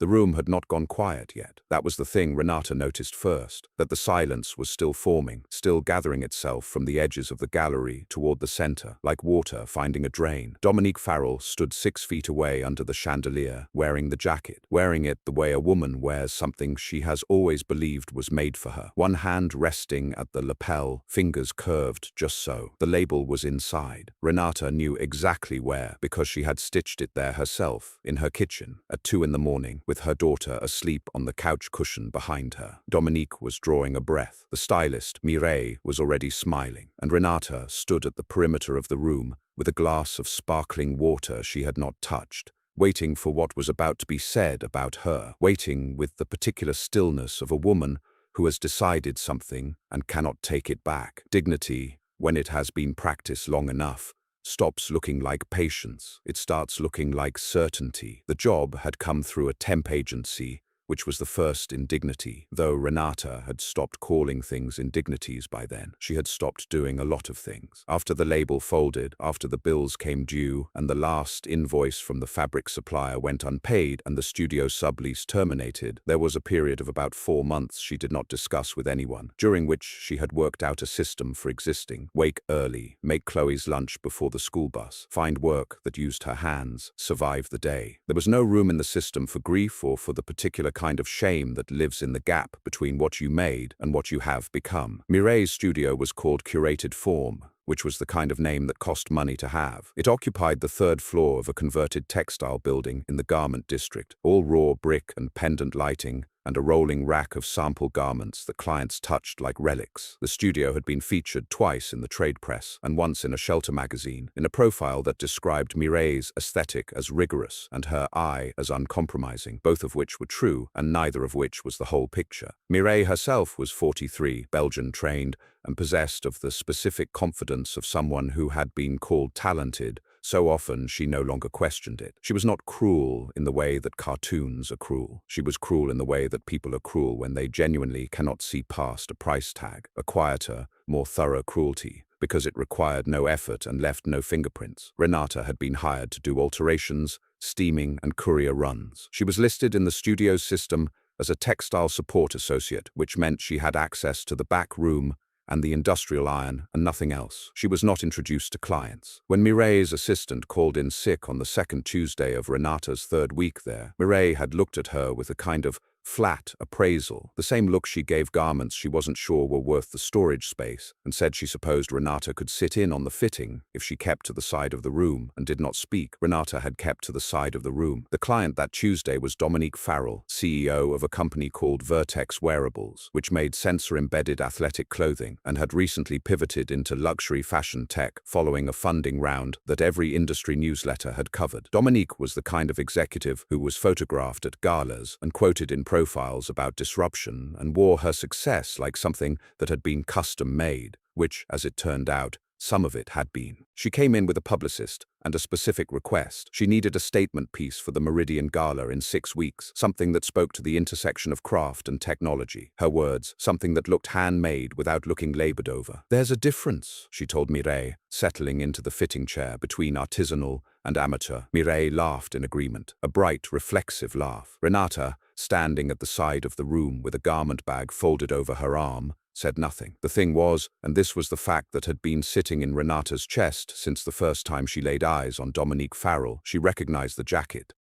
The room had not gone quiet yet. That was the thing Renata noticed first, that the silence was still forming, still gathering itself from the edges of the gallery toward the center, like water finding a drain. Dominique Farrell stood 6 feet away under the chandelier, wearing the jacket, wearing it the way a woman wears something she has always believed was made for her. One hand resting at the lapel, fingers curved just so. The label was inside. Renata knew exactly where, because she had stitched it there herself, in her kitchen, at 2 in the morning, with her daughter asleep on the couch cushion behind her. Dominique was drawing a breath. The stylist, Mireille, was already smiling, and Renata stood at the perimeter of the room with a glass of sparkling water she had not touched, waiting for what was about to be said about her, waiting with the particular stillness of a woman who has decided something and cannot take it back. Dignity, when it has been practiced long enough, stops looking like patience. It starts looking like certainty. The job had come through a temp agency, which was the first indignity. Though Renata had stopped calling things indignities by then, she had stopped doing a lot of things. After the label folded, after the bills came due, and the last invoice from the fabric supplier went unpaid and the studio sublease terminated, there was a period of about 4 months she did not discuss with anyone, during which she had worked out a system for existing. Wake early, make Chloe's lunch before the school bus, find work that used her hands, survive the day. There was no room in the system for grief or for the particular kind of shame that lives in the gap between what you made and what you have become. Mireille's studio was called Curated Form, which was the kind of name that cost money to have. It occupied the 3rd floor of a converted textile building in the garment district, all raw brick and pendant lighting, and a rolling rack of sample garments that clients touched like relics. The studio had been featured twice in the trade press and once in a shelter magazine, in a profile that described Mireille's aesthetic as rigorous and her eye as uncompromising, both of which were true and neither of which was the whole picture. Mireille herself was 43, Belgian-trained, and possessed of the specific confidence of someone who had been called talented so often she no longer questioned it. She was not cruel in the way that cartoons are cruel. She was cruel in the way that people are cruel when they genuinely cannot see past a price tag, a quieter, more thorough cruelty, because it required no effort and left no fingerprints. Renata had been hired to do alterations, steaming, and courier runs. She was listed in the studio's system as a textile support associate, which meant she had access to the back room and the industrial iron and nothing else. She was not introduced to clients. When Mireille's assistant called in sick on the 2nd Tuesday of Renata's 3rd week there, Mireille had looked at her with a kind of flat appraisal, the same look she gave garments she wasn't sure were worth the storage space, and said she supposed Renata could sit in on the fitting if she kept to the side of the room and did not speak. Renata had kept to the side of the room. The client that Tuesday was Dominique Farrell, CEO of a company called Vertex Wearables, which made sensor-embedded athletic clothing and had recently pivoted into luxury fashion tech following a funding round that every industry newsletter had covered. Dominique was the kind of executive who was photographed at galas and quoted in profiles about disruption and wore her success like something that had been custom-made, which, as it turned out, some of it had been. She came in with a publicist and a specific request. She needed a statement piece for the Meridian Gala in 6 weeks, something that spoke to the intersection of craft and technology. Her words, something that looked handmade without looking labored over. "There's a difference," she told Mireille, settling into the fitting chair between artisanal and amateur. Mireille laughed in agreement, a bright, reflexive laugh. Renata, standing at the side of the room with a garment bag folded over her arm, said nothing. The thing was, and this was the fact that had been sitting in Renata's chest since the first time she laid eyes on Dominique Farrell, she recognized the jacket.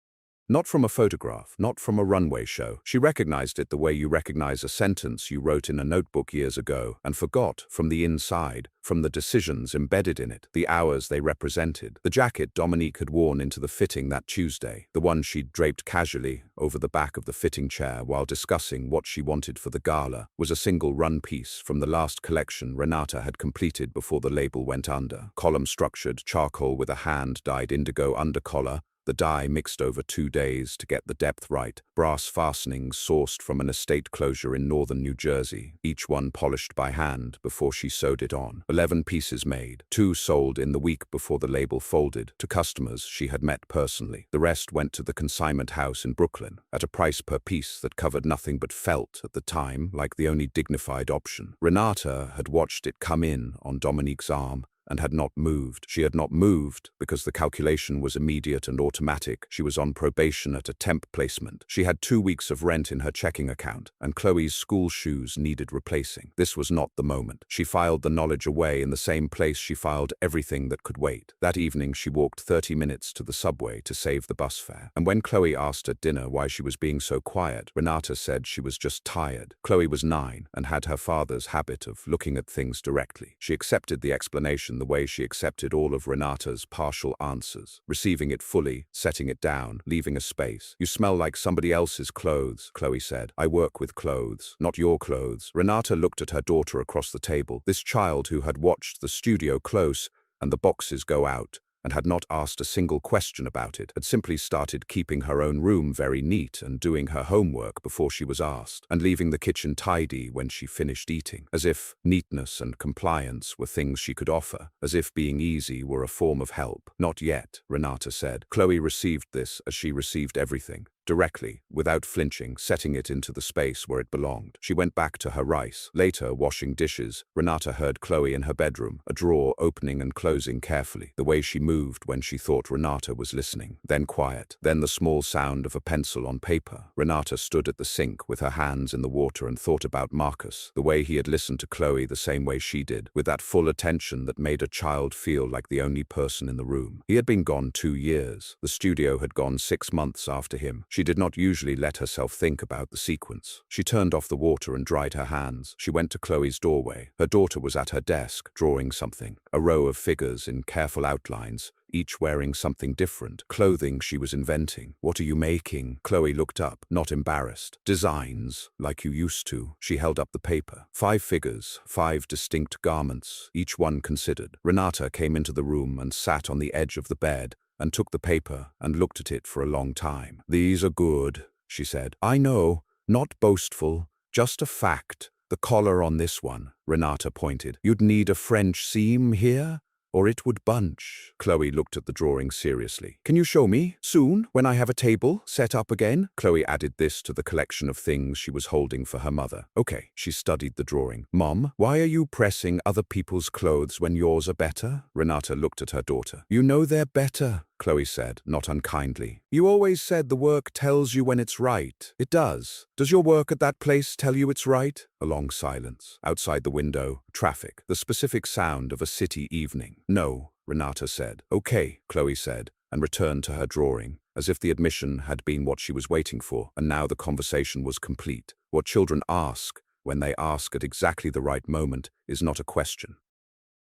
Not from a photograph, not from a runway show. She recognized it the way you recognize a sentence you wrote in a notebook years ago and forgot, from the inside, from the decisions embedded in it, the hours they represented. The jacket Dominique had worn into the fitting that Tuesday, the one she'd draped casually over the back of the fitting chair while discussing what she wanted for the gala, was a single run piece from the last collection Renata had completed before the label went under. Column-structured charcoal with a hand-dyed indigo undercollar, the dye mixed over 2 days to get the depth right, brass fastenings sourced from an estate closure in northern New Jersey, each one polished by hand before she sewed it on. 11 pieces made, 2 sold in the week before the label folded, to customers she had met personally. The rest went to the consignment house in Brooklyn, at a price per piece that covered nothing but felt at the time, like the only dignified option. Renata had watched it come in on Dominique's arm, and had not moved. She had not moved because the calculation was immediate and automatic. She was on probation at a temp placement. She had 2 weeks of rent in her checking account, and Chloe's school shoes needed replacing. This was not the moment. She filed the knowledge away in the same place she filed everything that could wait. That evening she walked 30 minutes to the subway to save the bus fare. And when Chloe asked at dinner why she was being so quiet, Renata said she was just tired. Chloe was 9 and had her father's habit of looking at things directly. She accepted the explanation the way she accepted all of Renata's partial answers, receiving it fully, setting it down, leaving a space. "You smell like somebody else's clothes," Chloe said. "I work with clothes, not your clothes." Renata looked at her daughter across the table, this child who had watched the studio close and the boxes go out, and had not asked a single question about it, had simply started keeping her own room very neat and doing her homework before she was asked, and leaving the kitchen tidy when she finished eating, as if neatness and compliance were things she could offer, as if being easy were a form of help. "Not yet," Renata said. Chloe received this as she received everything, directly, without flinching, setting it into the space where it belonged. She went back to her rice. Later, washing dishes, Renata heard Chloe in her bedroom, a drawer opening and closing carefully, the way she moved when she thought Renata was listening. Then quiet. Then the small sound of a pencil on paper. Renata stood at the sink with her hands in the water and thought about Marcus, the way he had listened to Chloe the same way she did, with that full attention that made a child feel like the only person in the room. He had been gone 2 years. The studio had gone 6 months after him. She did not usually let herself think about the sequence. She turned off the water and dried her hands. She went to Chloe's doorway. Her daughter was at her desk, drawing something. A row of figures in careful outlines, each wearing something different. Clothing she was inventing. "What are you making?" Chloe looked up, not embarrassed. "Designs, like you used to." She held up the paper. 5 figures, 5 distinct garments, each one considered. Renata came into the room and sat on the edge of the bed, and took the paper and looked at it for a long time. "These are good," she said. "I know, not boastful, just a fact. The collar on this one," Renata pointed. "You'd need a French seam here, or it would bunch." Chloe looked at the drawing seriously. "Can you show me? Soon, when I have a table set up again?" Chloe added this to the collection of things she was holding for her mother. "Okay." She studied the drawing. "Mom, why are you pressing other people's clothes when yours are better?" Renata looked at her daughter. "You know they're better," Chloe said, not unkindly. "You always said the work tells you when it's right. It does. Does your work at that place tell you it's right?" A long silence. Outside the window, traffic, the specific sound of a city evening. "No," Renata said. "Okay," Chloe said, and returned to her drawing, as if the admission had been what she was waiting for, and now the conversation was complete. What children ask, when they ask at exactly the right moment, is not a question.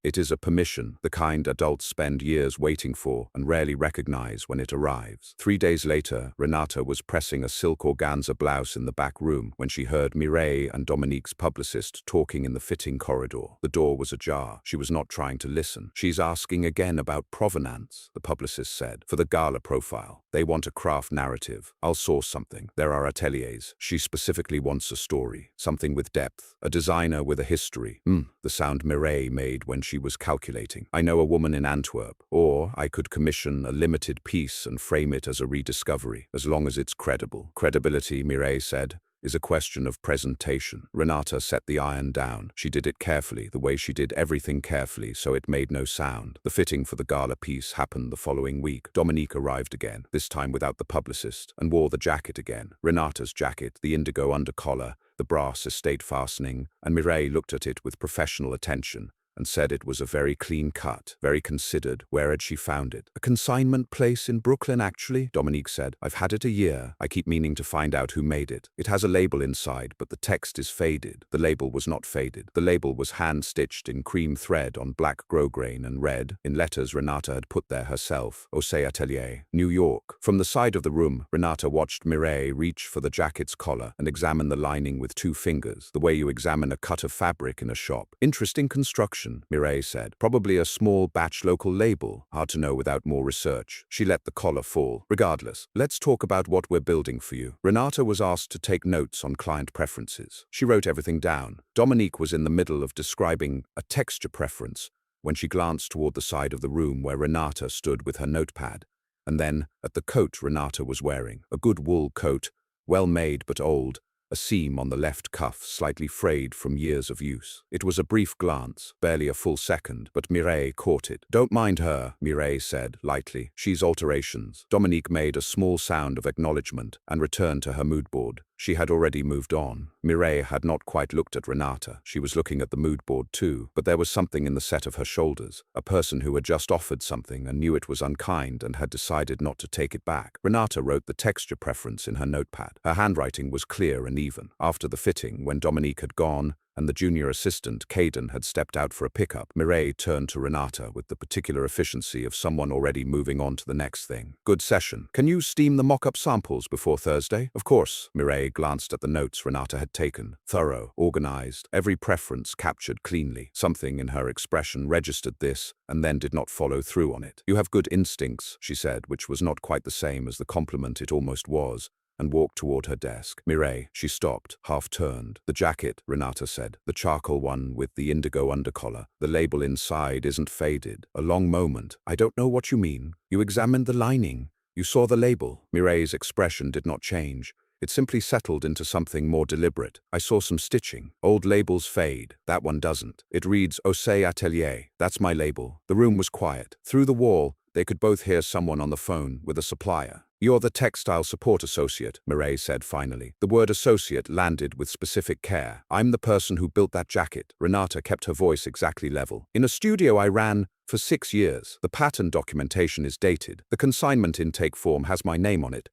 It is a permission, the kind adults spend years waiting for and rarely recognize when it arrives. 3 days later, Renata was pressing a silk organza blouse in the back room when she heard Mireille and Dominique's publicist talking in the fitting corridor. The door was ajar. She was not trying to listen. "She's asking again about provenance," the publicist said. "For the gala profile. They want a craft narrative. I'll source something. There are ateliers. She specifically wants a story, something with depth, a designer with a history." The sound Mireille made when she was calculating. "I know a woman in Antwerp, or I could commission a limited piece and frame it as a rediscovery, as long as it's credible." "Credibility," Mireille said, "is a question of presentation." Renata set the iron down. She did it carefully, the way she did everything carefully, so it made no sound. The fitting for the gala piece happened the following week. Dominique arrived again, this time without the publicist, and wore the jacket again. Renata's jacket, the indigo undercollar, the brass estate fastening, and Mireille looked at it with professional attention and said it was a very clean cut, very considered. Where had she found it? "A consignment place in Brooklyn, actually," Dominique said. "I've had it a year. I keep meaning to find out who made it. It has a label inside, but the text is faded." The label was not faded. The label was hand-stitched in cream thread on black grosgrain and read, in letters Renata had put there herself, "Osei Atelier, New York." From the side of the room, Renata watched Mireille reach for the jacket's collar and examine the lining with 2 fingers, the way you examine a cut of fabric in a shop. "Interesting construction," Mireille said. "Probably a small batch local label. Hard to know without more research." She let the collar fall. "Regardless, let's talk about what we're building for you." Renata was asked to take notes on client preferences. She wrote everything down. Dominique was in the middle of describing a texture preference when she glanced toward the side of the room where Renata stood with her notepad, and then at the coat Renata was wearing, a good wool coat, well made but old, a seam on the left cuff slightly frayed from years of use. It was a brief glance, barely a full second, but Mireille caught it. "Don't mind her," Mireille said, lightly. "She's alterations." Dominique made a small sound of acknowledgement and returned to her mood board. She had already moved on. Mireille had not quite looked at Renata. She was looking at the mood board too, but there was something in the set of her shoulders. A person who had just offered something and knew it was unkind and had decided not to take it back. Renata wrote the texture preference in her notepad. Her handwriting was clear and even. After the fitting, when Dominique had gone, and the junior assistant, Caden, had stepped out for a pickup, Mireille turned to Renata with the particular efficiency of someone already moving on to the next thing. "Good session. Can you steam the mock-up samples before Thursday?" "Of course." Mireille glanced at the notes Renata had taken. Thorough, organized, every preference captured cleanly. Something in her expression registered this and then did not follow through on it. "You have good instincts," she said, which was not quite the same as the compliment it almost was, and walked toward her desk. "Mireille," she stopped, half-turned. "The jacket," Renata said, "the charcoal one with the indigo undercollar. The label inside isn't faded." A long moment. "I don't know what you mean." "You examined the lining. You saw the label." Mireille's expression did not change. It simply settled into something more deliberate. "I saw some stitching. Old labels fade. That one doesn't. It reads Osei Atelier. That's my label." The room was quiet. Through the wall, they could both hear someone on the phone with a supplier. "You're the textile support associate," Mireille said finally. The word associate landed with specific care. "I'm the person who built that jacket." Renata kept her voice exactly level. "In a studio I ran for 6 years. The pattern documentation is dated. The consignment intake form has my name on it."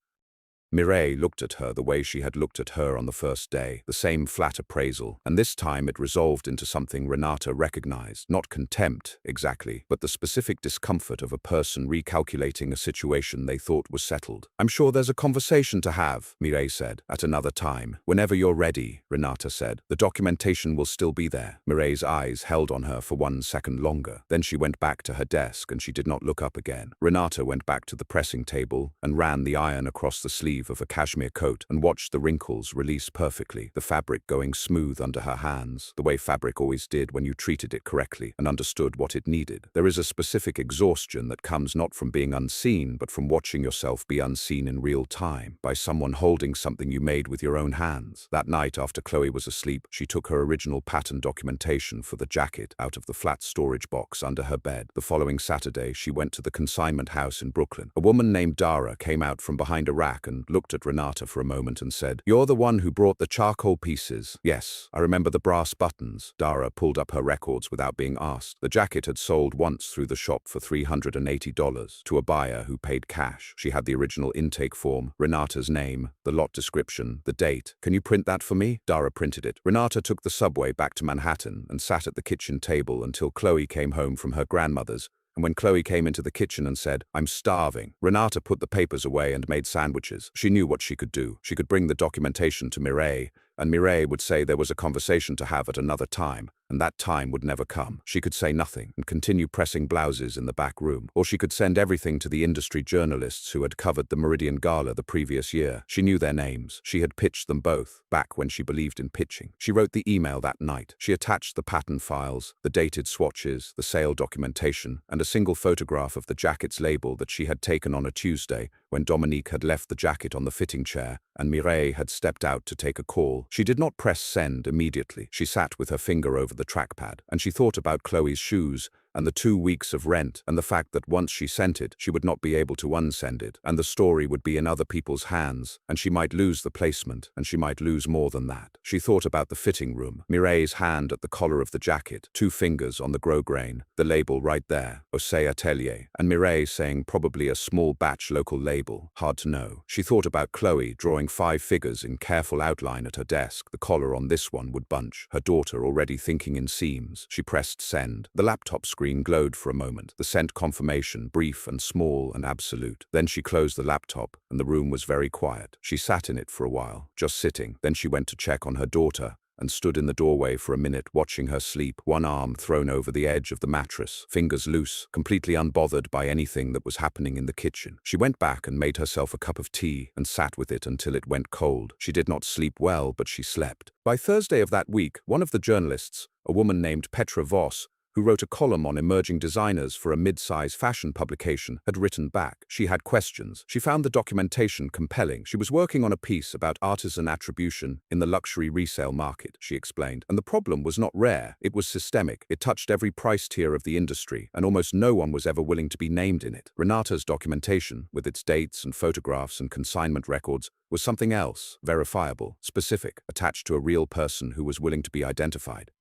Mireille looked at her the way she had looked at her on the first day, the same flat appraisal, and this time it resolved into something Renata recognized. Not contempt, exactly, but the specific discomfort of a person recalculating a situation they thought was settled. "I'm sure there's a conversation to have," Mireille said. "At another time. Whenever you're ready," Renata said. "The documentation will still be there." Mireille's eyes held on her for 1 second longer. Then she went back to her desk and she did not look up again. Renata went back to the pressing table and ran the iron across the sleeve of a cashmere coat and watched the wrinkles release perfectly, the fabric going smooth under her hands, the way fabric always did when you treated it correctly and understood what it needed. There is a specific exhaustion that comes not from being unseen, but from watching yourself be unseen in real time, by someone holding something you made with your own hands. That night after Chloe was asleep, she took her original pattern documentation for the jacket out of the flat storage box under her bed. The following Saturday, she went to the consignment house in Brooklyn. A woman named Dara came out from behind a rack and looked at Renata for a moment and said, "You're the one who brought the charcoal pieces." "Yes, I remember the brass buttons." Dara pulled up her records without being asked. The jacket had sold once through the shop for $380 to a buyer who paid cash. She had the original intake form, Renata's name, the lot description, the date. "Can you print that for me?" Dara printed it. Renata took the subway back to Manhattan and sat at the kitchen table until Chloe came home from her grandmother's. And when Chloe came into the kitchen and said, "I'm starving," Renata put the papers away and made sandwiches. She knew what she could do. She could bring the documentation to Mireille, and Mireille would say there was a conversation to have at another time, and that time would never come. She could say nothing and continue pressing blouses in the back room, or she could send everything to the industry journalists who had covered the Meridian Gala the previous year. She knew their names. She had pitched them both, back when she believed in pitching. She wrote the email that night. She attached the pattern files, the dated swatches, the sale documentation, and a single photograph of the jacket's label that she had taken on a Tuesday when Dominique had left the jacket on the fitting chair and Mireille had stepped out to take a call. She did not press send immediately. She sat with her finger over the trackpad, and she thought about Chloe's shoes and the 2 weeks of rent and the fact that once she sent it, she would not be able to unsend it, and the story would be in other people's hands, and she might lose the placement, and she might lose more than that. She thought about the fitting room, Mireille's hand at the collar of the jacket, 2 fingers on the grosgrain, the label right there, Osei Atelier, and Mireille saying probably a small batch local label, hard to know. She thought about Chloe drawing 5 figures in careful outline at her desk. The collar on this one would bunch. Her daughter already thinking in seams. She pressed send. The laptop screen glowed for a moment, the sent confirmation brief and small and absolute. Then she closed the laptop, and the room was very quiet. She sat in it for a while, just sitting. Then she went to check on her daughter, and stood in the doorway for a minute watching her sleep, one arm thrown over the edge of the mattress, fingers loose, completely unbothered by anything that was happening in the kitchen. She went back and made herself a cup of tea and sat with it until it went cold. She did not sleep well, but she slept. By Thursday of that week, one of the journalists, a woman named Petra Voss, who wrote a column on emerging designers for a mid-size fashion publication, had written back. She had questions. She found the documentation compelling. She was working on a piece about artisan attribution in the luxury resale market, she explained. And the problem was not rare, it was systemic. It touched every price tier of the industry, and almost no one was ever willing to be named in it. Renata's documentation, with its dates and photographs and consignment records, was something else, verifiable, specific, attached to a real person who was willing to be identified.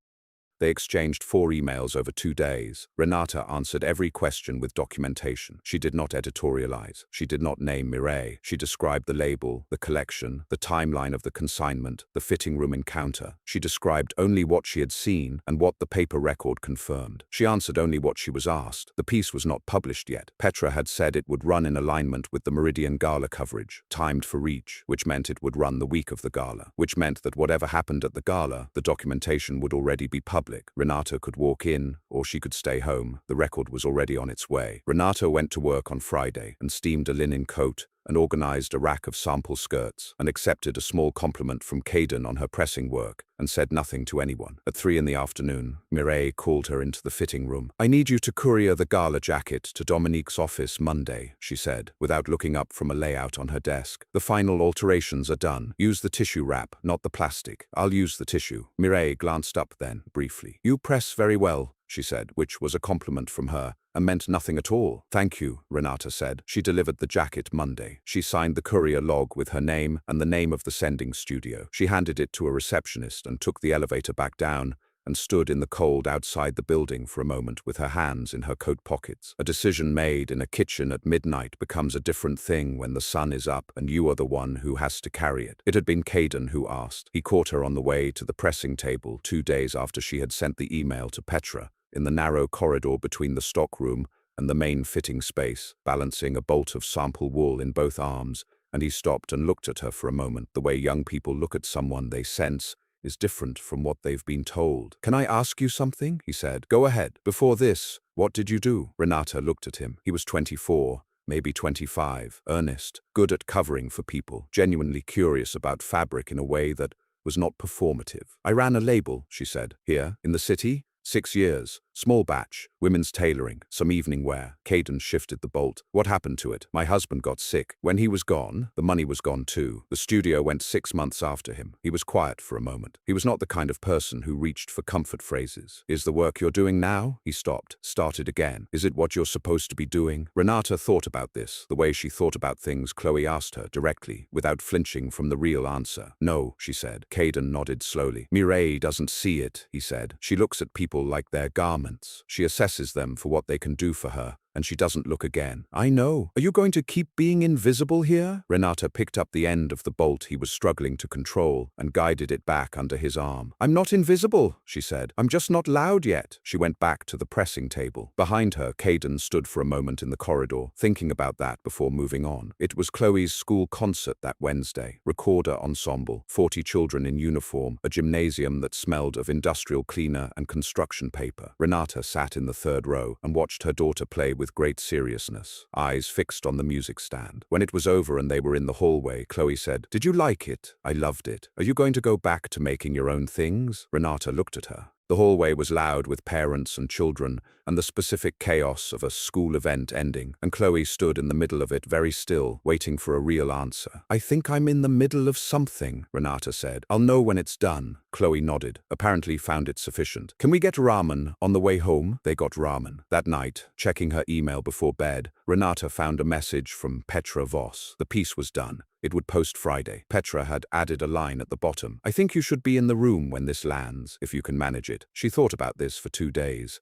They exchanged 4 emails over 2 days. Renata answered every question with documentation. She did not editorialize. She did not name Mireille. She described the label, the collection, the timeline of the consignment, the fitting room encounter. She described only what she had seen and what the paper record confirmed. She answered only what she was asked. The piece was not published yet. Petra had said it would run in alignment with the Meridian Gala coverage, timed for reach, which meant it would run the week of the gala, which meant that whatever happened at the gala, the documentation would already be public. Renata could walk in, or she could stay home. The record was already on its way. Renata went to work on Friday and steamed a linen coat and organized a rack of sample skirts and accepted a small compliment from Caden on her pressing work and said nothing to anyone. At 3 in the afternoon, Mireille called her into the fitting room. "I need you to courier the gala jacket to Dominique's office Monday," she said, without looking up from a layout on her desk. "The final alterations are done. Use the tissue wrap, not the plastic." "I'll use the tissue." Mireille glanced up then, briefly. "You press very well," she said, which was a compliment from her and meant nothing at all. "Thank you," Renata said. She delivered the jacket Monday. She signed the courier log with her name and the name of the sending studio. She handed it to a receptionist and took the elevator back down and stood in the cold outside the building for a moment with her hands in her coat pockets. A decision made in a kitchen at midnight becomes a different thing when the sun is up and you are the one who has to carry it. It had been Caden who asked. He caught her on the way to the pressing table 2 days after she had sent the email to Petra, in the narrow corridor between the stockroom and the main fitting space, balancing a bolt of sample wool in both arms, and he stopped and looked at her for a moment. The way young people look at someone they sense is different from what they've been told. "Can I ask you something?" he said. "Go ahead. Before this, what did you do?" Renata looked at him. He was 24, maybe 25, earnest, good at covering for people, genuinely curious about fabric in a way that was not performative. "I ran a label," she said. "Here, in the city? 6 years. Small batch. Women's tailoring. Some evening wear." Caden shifted the bolt. "What happened to it?" "My husband got sick. When he was gone, the money was gone too. The studio went 6 months after him." He was quiet for a moment. He was not the kind of person who reached for comfort phrases. "Is the work you're doing now?" He stopped, started again. "Is it what you're supposed to be doing?" Renata thought about this, the way she thought about things. Chloe asked her, directly, without flinching from the real answer. "No," she said. Caden nodded slowly. "Mireille doesn't see it," he said. "She looks at people like their garments. She assesses them for what they can do for her, and she doesn't look again." "I know. Are you going to keep being invisible here?" Renata picked up the end of the bolt he was struggling to control and guided it back under his arm. "I'm not invisible," she said. "I'm just not loud yet." She went back to the pressing table. Behind her, Caden stood for a moment in the corridor, thinking about that before moving on. It was Chloe's school concert that Wednesday. Recorder ensemble, 40 children in uniform, a gymnasium that smelled of industrial cleaner and construction paper. Renata sat in the 3rd row and watched her daughter play with great seriousness, eyes fixed on the music stand. When it was over and they were in the hallway, Chloe said, "Did you like it?" "I loved it." "Are you going to go back to making your own things?" Renata looked at her. The hallway was loud with parents and children and the specific chaos of a school event ending, and Chloe stood in the middle of it very still, waiting for a real answer. "I think I'm in the middle of something," Renata said. "I'll know when it's done." Chloe nodded, apparently found it sufficient. "Can we get ramen on the way home?" They got ramen. That night, checking her email before bed, Renata found a message from Petra Voss. The piece was done. It would post Friday. Petra had added a line at the bottom. "I think you should be in the room when this lands, if you can manage it." She thought about this for 2 days.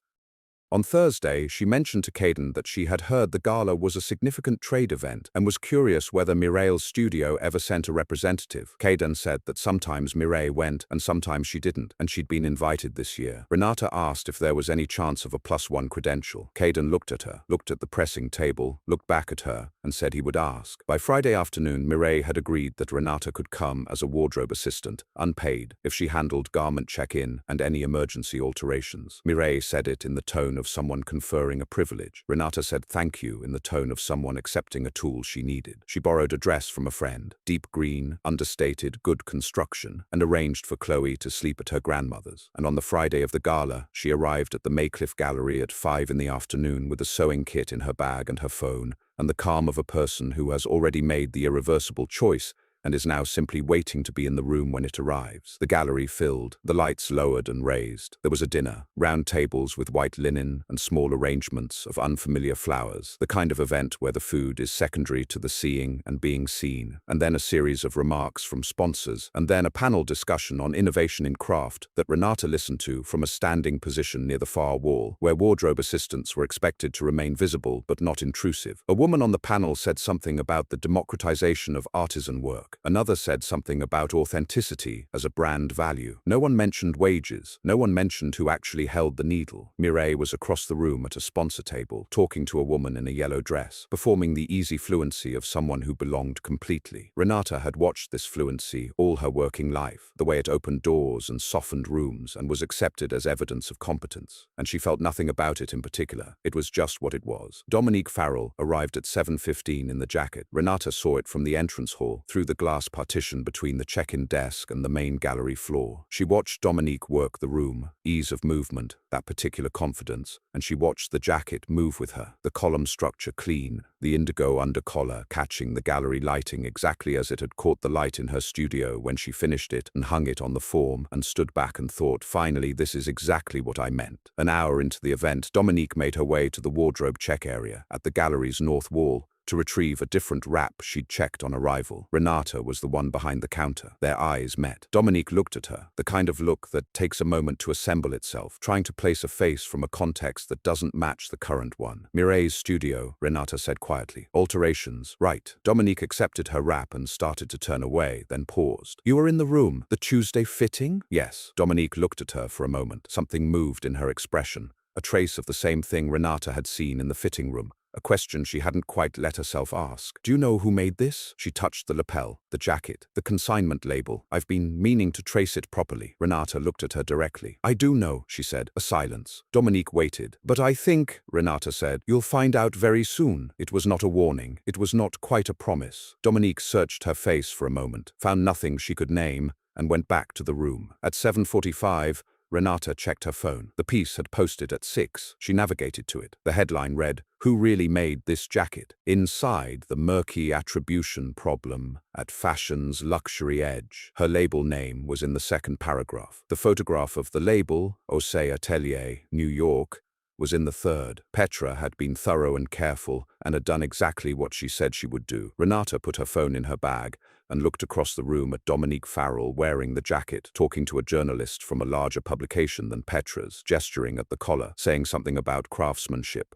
On Thursday, she mentioned to Caden that she had heard the gala was a significant trade event and was curious whether Mireille's studio ever sent a representative. Caden said that sometimes Mireille went and sometimes she didn't, and she'd been invited this year. Renata asked if there was any chance of a +1 credential. Caden looked at her, looked at the pressing table, looked back at her, and said he would ask. By Friday afternoon, Mireille had agreed that Renata could come as a wardrobe assistant, unpaid, if she handled garment check-in and any emergency alterations. Mireille said it in the tone tone of someone conferring a privilege. Renata said thank you in the tone of someone accepting a tool she needed. She borrowed a dress from a friend, deep green, understated, good construction, and arranged for Chloe to sleep at her grandmother's. And on the Friday of the gala, she arrived at the Maycliffe Gallery at 5 in the afternoon with a sewing kit in her bag and her phone, and the calm of a person who has already made the irreversible choice and is now simply waiting to be in the room when it arrives. The gallery filled, the lights lowered and raised. There was a dinner, round tables with white linen and small arrangements of unfamiliar flowers, the kind of event where the food is secondary to the seeing and being seen, and then a series of remarks from sponsors, and then a panel discussion on innovation in craft that Renata listened to from a standing position near the far wall, where wardrobe assistants were expected to remain visible but not intrusive. A woman on the panel said something about the democratization of artisan work. Another said something about authenticity as a brand value. No one mentioned wages. No one mentioned who actually held the needle. Mireille was across the room at a sponsor table, talking to a woman in a yellow dress, performing the easy fluency of someone who belonged completely. Renata had watched this fluency all her working life, the way it opened doors and softened rooms and was accepted as evidence of competence. And she felt nothing about it in particular. It was just what it was. Dominique Farrell arrived at 7:15 in the jacket. Renata saw it from the entrance hall, through the glass partition between the check-in desk and the main gallery floor. She watched Dominique work the room, ease of movement, that particular confidence, and she watched the jacket move with her, the column structure clean, the indigo undercollar catching the gallery lighting exactly as it had caught the light in her studio when she finished it and hung it on the form and stood back and thought, finally, this is exactly what I meant. An hour into the event, Dominique made her way to the wardrobe check area at the gallery's north wall, to retrieve a different wrap she'd checked on arrival. Renata was the one behind the counter. Their eyes met. Dominique looked at her, the kind of look that takes a moment to assemble itself, trying to place a face from a context that doesn't match the current one. Mireille's studio, Renata said quietly. Alterations. Right. Dominique accepted her wrap and started to turn away, then paused. You were in the room. The Tuesday fitting? Yes. Dominique looked at her for a moment. Something moved in her expression, a trace of the same thing Renata had seen in the fitting room. A question she hadn't quite let herself ask. Do you know who made this? She touched the lapel, the jacket, the consignment label. I've been meaning to trace it properly. Renata looked at her directly. I do know, she said. A silence. Dominique waited. But I think, Renata said, you'll find out very soon. It was not a warning. It was not quite a promise. Dominique searched her face for a moment, found nothing she could name, and went back to the room. At 7:45, Renata checked her phone. The piece had posted at 6. She navigated to it. The headline read, Who really made this jacket? Inside, the murky attribution problem at fashion's luxury edge. Her label name was in the second paragraph. The photograph of the label, Osei Atelier, New York, was in the third. Petra had been thorough and careful and had done exactly what she said she would do. Renata put her phone in her bag and looked across the room at Dominique Farrell wearing the jacket, talking to a journalist from a larger publication than Petra's, gesturing at the collar, saying something about craftsmanship.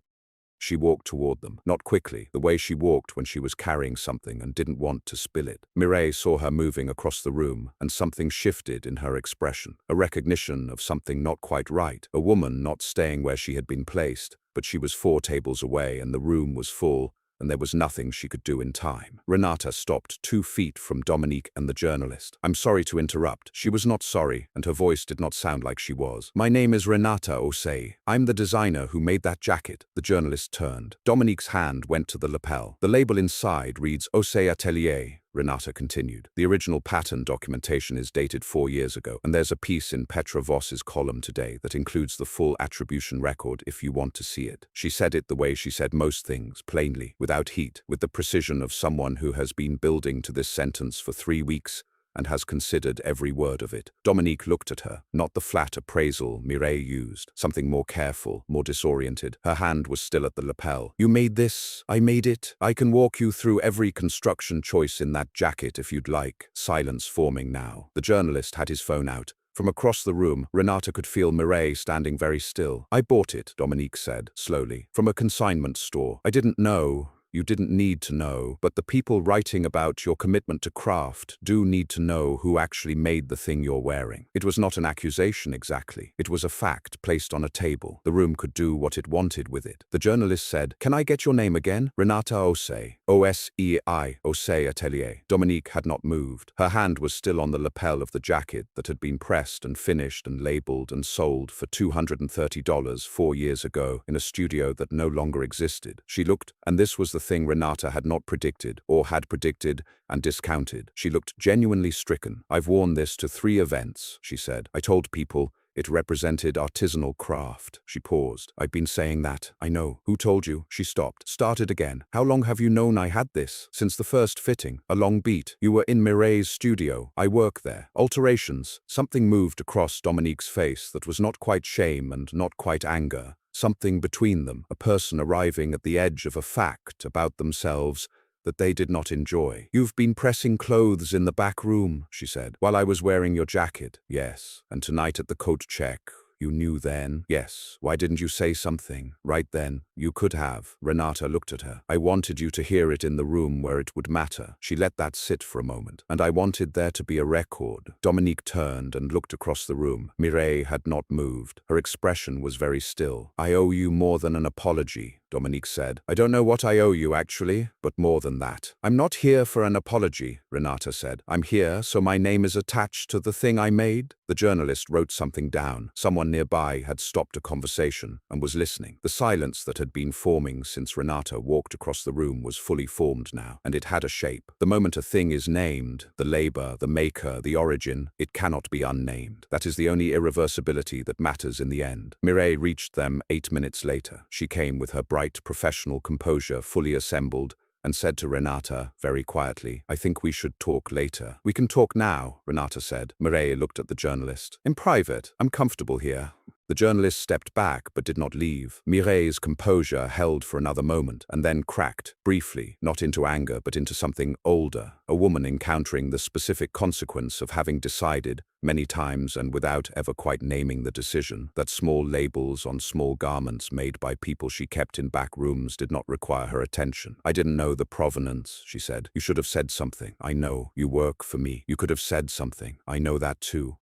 She walked toward them, not quickly, the way she walked when she was carrying something and didn't want to spill it. Mireille saw her moving across the room, and something shifted in her expression, a recognition of something not quite right, a woman not staying where she had been placed, but she was 4 tables away and the room was full, and there was nothing she could do in time. Renata stopped 2 feet from Dominique and the journalist. I'm sorry to interrupt. She was not sorry, and her voice did not sound like she was. My name is Renata Osei. I'm the designer who made that jacket. The journalist turned. Dominique's hand went to the lapel. The label inside reads Osei Atelier. Renata continued. The original pattern documentation is dated 4 years ago, and there's a piece in Petra Voss's column today that includes the full attribution record if you want to see it. She said it the way she said most things, plainly, without heat, with the precision of someone who has been building to this sentence for 3 weeks and has considered every word of it. Dominique looked at her, not the flat appraisal Mireille used, something more careful, more disoriented. Her hand was still at the lapel. You made this, I made it. I can walk you through every construction choice in that jacket if you'd like. Silence forming now. The journalist had his phone out. From across the room, Renata could feel Mireille standing very still. I bought it, Dominique said, slowly, from a consignment store. I didn't know. You didn't need to know, but the people writing about your commitment to craft do need to know who actually made the thing you're wearing. It was not an accusation exactly. It was a fact placed on a table. The room could do what it wanted with it. The journalist said, "Can I get your name again?" Renata Osei. Osei, Osei Atelier. Dominique had not moved. Her hand was still on the lapel of the jacket that had been pressed and finished and labeled and sold for $230 4 years ago in a studio that no longer existed. She looked, and this was the thing Renata had not predicted, or had predicted and discounted. She looked genuinely stricken. "I've worn this to 3 events," she said. "I told people it represented artisanal craft." She paused. "I've been saying that. I know." "Who told you?" She stopped. Started again. "How long have you known I had this?" "Since the first fitting." A long beat. "You were in Mireille's studio. I work there." Alterations. Something moved across Dominique's face that was not quite shame and not quite anger. Something between them. A person arriving at the edge of a fact about themselves that they did not enjoy. "You've been pressing clothes in the back room," she said, "while I was wearing your jacket." "Yes. And tonight at the coat check. You knew then?" "Yes. Why didn't you say something right then?" "You could have." Renata looked at her. "I wanted you to hear it in the room where it would matter." She let that sit for a moment. "And I wanted there to be a record." Dominique turned and looked across the room. Mireille had not moved. Her expression was very still. "I owe you more than an apology," Dominique said. "I don't know what I owe you actually, but more than that." "I'm not here for an apology," Renata said. "I'm here so my name is attached to the thing I made." The journalist wrote something down. Someone nearby had stopped a conversation and was listening. The silence that had been forming since Renata walked across the room was fully formed now, and it had a shape. The moment a thing is named, the labor, the maker, the origin, it cannot be unnamed. That is the only irreversibility that matters in the end. Mireille reached them 8 minutes later. She came with her bright professional composure fully assembled and said to Renata, very quietly, "I think we should talk later." "We can talk now," Renata said. Mireille looked at the journalist. "In private. I'm comfortable here." The journalist stepped back but did not leave. Mireille's composure held for another moment and then cracked, briefly, not into anger but into something older, a woman encountering the specific consequence of having decided, many times and without ever quite naming the decision, that small labels on small garments made by people she kept in back rooms did not require her attention. "I didn't know the provenance," she said. "You should have said something." "I know. You work for me. You could have said something. I know that too."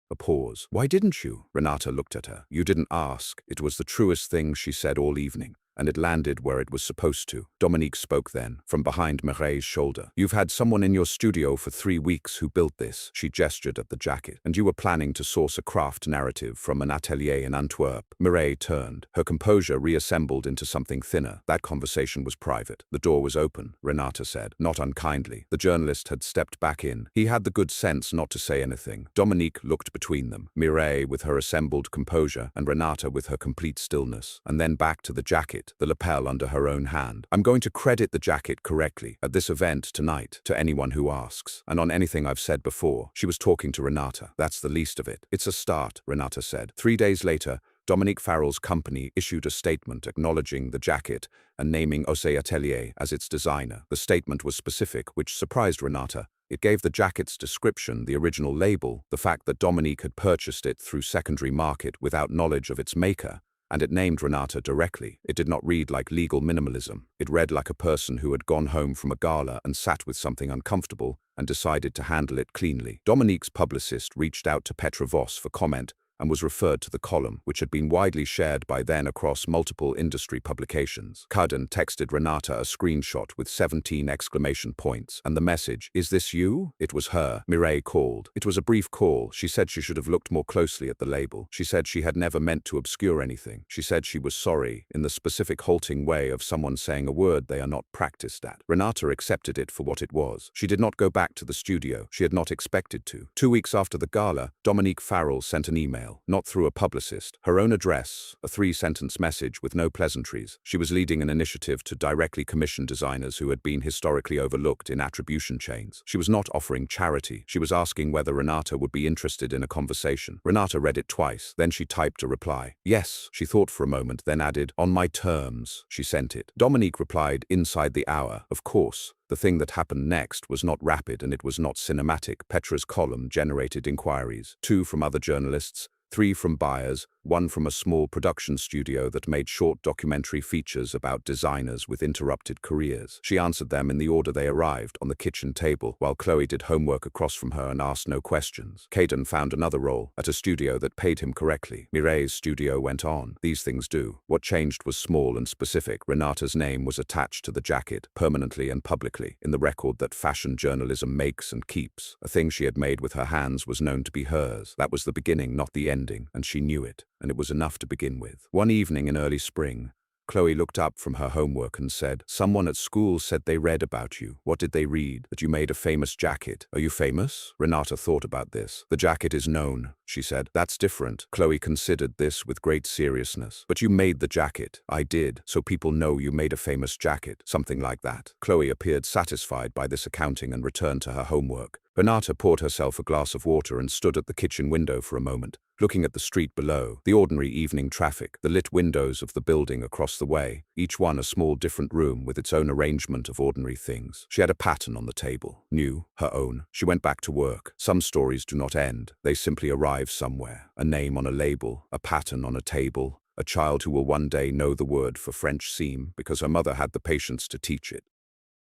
A pause. "Why didn't you?" Renata looked at her. "You didn't ask." It was the truest thing she said all evening, and it landed where it was supposed to. Dominique spoke then, from behind Mireille's shoulder. "You've had someone in your studio for 3 weeks who built this." She gestured at the jacket. "And you were planning to source a craft narrative from an atelier in Antwerp." Mireille turned. Her composure reassembled into something thinner. "That conversation was private. The door was open," Renata said, not unkindly. The journalist had stepped back in. He had the good sense not to say anything. Dominique looked between them. Mireille with her assembled composure, and Renata with her complete stillness. And then back to the jacket, the lapel under her own hand. "I'm going to credit the jacket correctly at this event tonight to anyone who asks, and on anything I've said before." She was talking to Renata. "That's the least of it." "It's a start," Renata said. 3 days later, Dominique Farrell's company issued a statement acknowledging the jacket and naming Osei Atelier as its designer. The statement was specific, which surprised Renata. It gave the jacket's description, the original label, the fact that Dominique had purchased it through secondary market without knowledge of its maker, and it named Renata directly. It did not read like legal minimalism. It read like a person who had gone home from a gala and sat with something uncomfortable and decided to handle it cleanly. Dominique's publicist reached out to Petra Voss for comment and was referred to the column, which had been widely shared by then across multiple industry publications. Cudden texted Renata a screenshot with 17 exclamation points, and the message, "Is this you?" It was her. Mireille called. It was a brief call. She said she should have looked more closely at the label. She said she had never meant to obscure anything. She said she was sorry, in the specific halting way of someone saying a word they are not practiced at. Renata accepted it for what it was. She did not go back to the studio. She had not expected to. 2 weeks after the gala, Dominique Farrell sent an email. Not through a publicist. Her own address, a 3-sentence message with no pleasantries. She was leading an initiative to directly commission designers who had been historically overlooked in attribution chains. She was not offering charity. She was asking whether Renata would be interested in a conversation. Renata read it twice. Then she typed a reply. "Yes." She thought for a moment, then added, "On my terms." She sent it. Dominique replied, "Inside the hour, of course." The thing that happened next was not rapid and it was not cinematic. Petra's column generated inquiries. 2 from other journalists, 3 from buyers, one from a small production studio that made short documentary features about designers with interrupted careers. She answered them in the order they arrived on the kitchen table, while Chloe did homework across from her and asked no questions. Caden found another role at a studio that paid him correctly. Mireille's studio went on. These things do. What changed was small and specific. Renata's name was attached to the jacket, permanently and publicly, in the record that fashion journalism makes and keeps. A thing she had made with her hands was known to be hers. That was the beginning, not the ending, and she knew it, and it was enough to begin with. One evening in early spring, Chloe looked up from her homework and said, "Someone at school said they read about you. What did they read? That you made a famous jacket. Are you famous?" Renata thought about this. "The jacket is known," she said. "That's different." Chloe considered this with great seriousness. "But you made the jacket." "I did. So people know you made a famous jacket." Something like that. Chloe appeared satisfied by this accounting and returned to her homework. Renata poured herself a glass of water and stood at the kitchen window for a moment, looking at the street below, the ordinary evening traffic, the lit windows of the building across the way, each one a small different room with its own arrangement of ordinary things. She had a pattern on the table, new, her own. She went back to work. Some stories do not end. They simply arrive somewhere. A name on a label, a pattern on a table, a child who will one day know the word for French seam because her mother had the patience to teach it.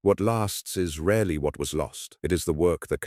What lasts is rarely what was lost. It is the work that